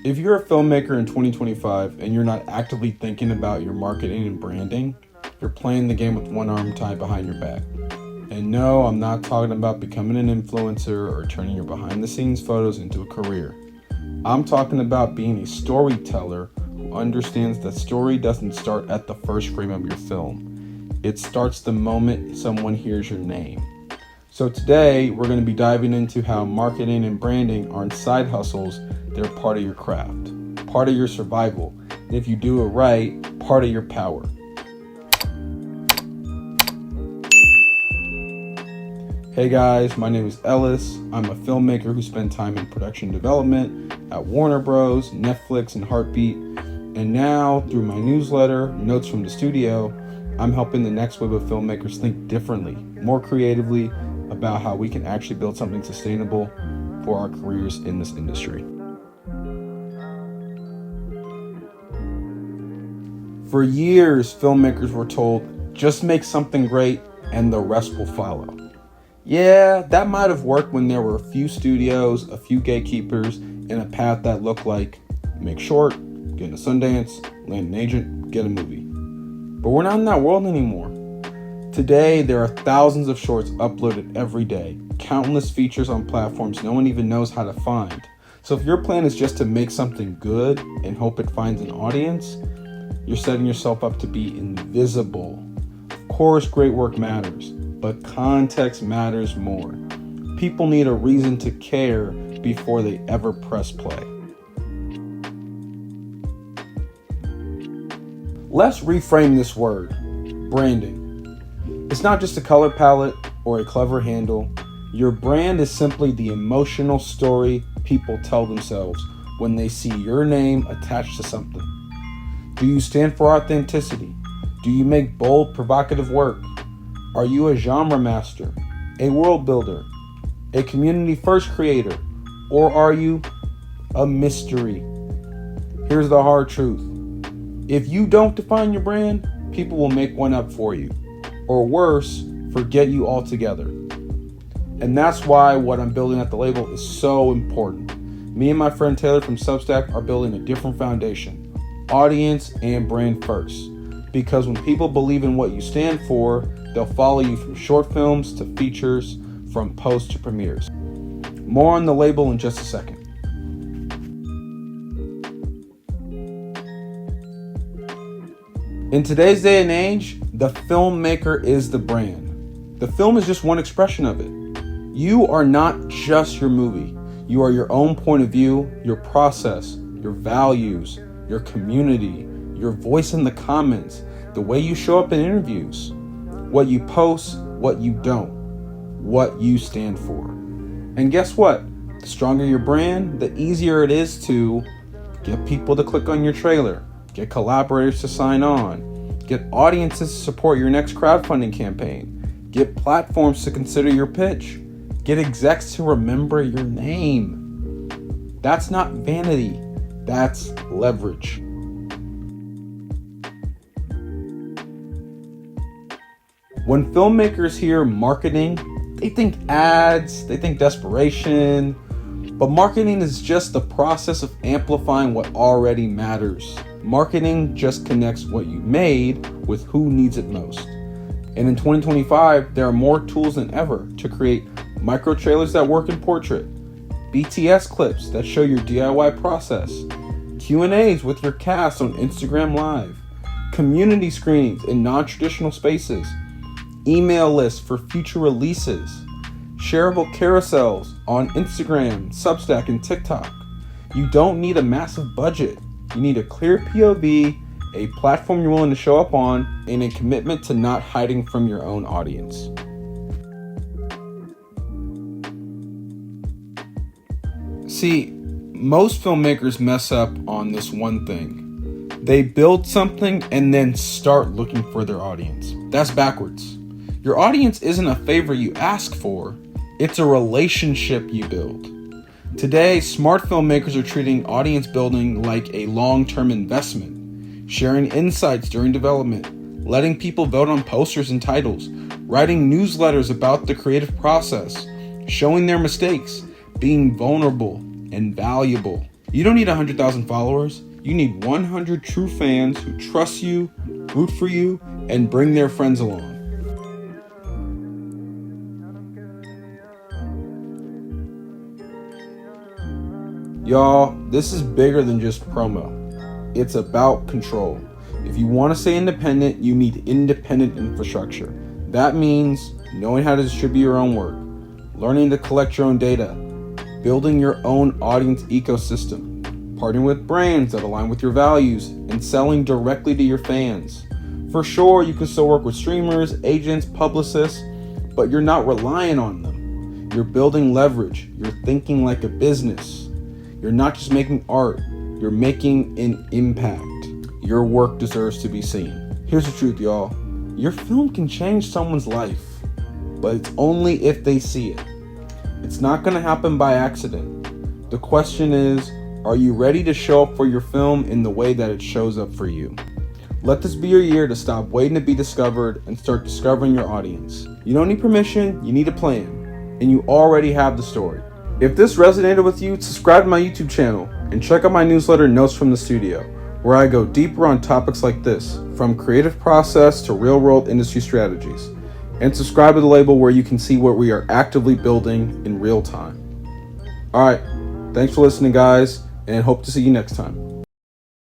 If you're a filmmaker in 2025 and you're not actively thinking about your marketing and branding, you're playing the game with one arm tied behind your back. And no, I'm not talking about becoming an influencer or turning your behind the scenes photos into a career. I'm talking about being a storyteller who understands that story doesn't start at the first frame of your film. It starts the moment someone hears your name. So today, we're going to be diving into how marketing and branding aren't side hustles, they're part of your craft, part of your survival, and if you do it right, part of your power. Hey guys, my name is Ellis. I'm a filmmaker who spent time in production development at Warner Bros, Netflix, and Hartbeat. And now, through my newsletter, Notes from the Studio, I'm helping the next wave of filmmakers think differently, more creatively, about how we can actually build something sustainable for our careers in this industry. For years, filmmakers were told, just make something great and the rest will follow. Yeah, that might have worked when there were a few studios, a few gatekeepers, and a path that looked like make short, get a Sundance, land an agent, get a movie. But we're not in that world anymore. Today, there are thousands of shorts uploaded every day, countless features on platforms no one even knows how to find. So if your plan is just to make something good and hope it finds an audience, you're setting yourself up to be invisible. Of course, great work matters, but context matters more. People need a reason to care before they ever press play. Let's reframe this word, branding. It's not just a color palette or a clever handle. Your brand is simply the emotional story people tell themselves when they see your name attached to something. Do you stand for authenticity? Do you make bold, provocative work? Are you a genre master, a world builder, a community-first creator, or are you a mystery? Here's the hard truth. If you don't define your brand, people will make one up for you. Or worse, forget you altogether. And that's why what I'm building at the label is so important. Me and my friend Taylor from Substack are building a different foundation. Audience and brand first. Because when people believe in what you stand for, they'll follow you from short films to features, from posts to premieres. More on the label in just a second. In today's day and age, the filmmaker is the brand. The film is just one expression of it. You are not just your movie. You are your own point of view, your process, your values, your community, your voice in the comments, the way you show up in interviews, what you post, what you don't, what you stand for. And guess what? The stronger your brand, the easier it is to get people to click on your trailer, get collaborators to sign on, get audiences to support your next crowdfunding campaign, get platforms to consider your pitch, get execs to remember your name. That's not vanity, that's leverage. When filmmakers hear marketing, they think ads, they think desperation, but marketing is just the process of amplifying what already matters. Marketing just connects what you made with who needs it most. And in 2025, there are more tools than ever to create micro trailers that work in portrait, BTS clips that show your DIY process, Q&As with your cast on Instagram Live, community screenings in non-traditional spaces, email lists for future releases, shareable carousels on Instagram, Substack, and TikTok. You don't need a massive budget. You need a clear POV, a platform you're willing to show up on, and a commitment to not hiding from your own audience. See, most filmmakers mess up on this one thing. They build something and then start looking for their audience. That's backwards. Your audience isn't a favor you ask for, it's a relationship you build. Today, smart filmmakers are treating audience building like a long-term investment, sharing insights during development, letting people vote on posters and titles, writing newsletters about the creative process, showing their mistakes, being vulnerable and valuable. You don't need 100,000 followers. You need 100 true fans who trust you, root for you, and bring their friends along. Y'all, this is bigger than just promo. It's about control. If you want to stay independent, you need independent infrastructure. That means knowing how to distribute your own work, learning to collect your own data, building your own audience ecosystem, partnering with brands that align with your values, and selling directly to your fans. For sure, you can still work with streamers, agents, publicists, but you're not relying on them. You're building leverage. You're thinking like a business. You're not just making art, you're making an impact. Your work deserves to be seen. Here's the truth, y'all. Your film can change someone's life, but it's only if they see it. It's not gonna happen by accident. The question is, are you ready to show up for your film in the way that it shows up for you? Let this be your year to stop waiting to be discovered and start discovering your audience. You don't need permission, you need a plan, and you already have the story. If this resonated with you, subscribe to my YouTube channel and check out my newsletter, Notes from the Studio, where I go deeper on topics like this, from creative process to real-world industry strategies. And subscribe to the label where you can see what we are actively building in real time. Alright, thanks for listening, guys, and hope to see you next time.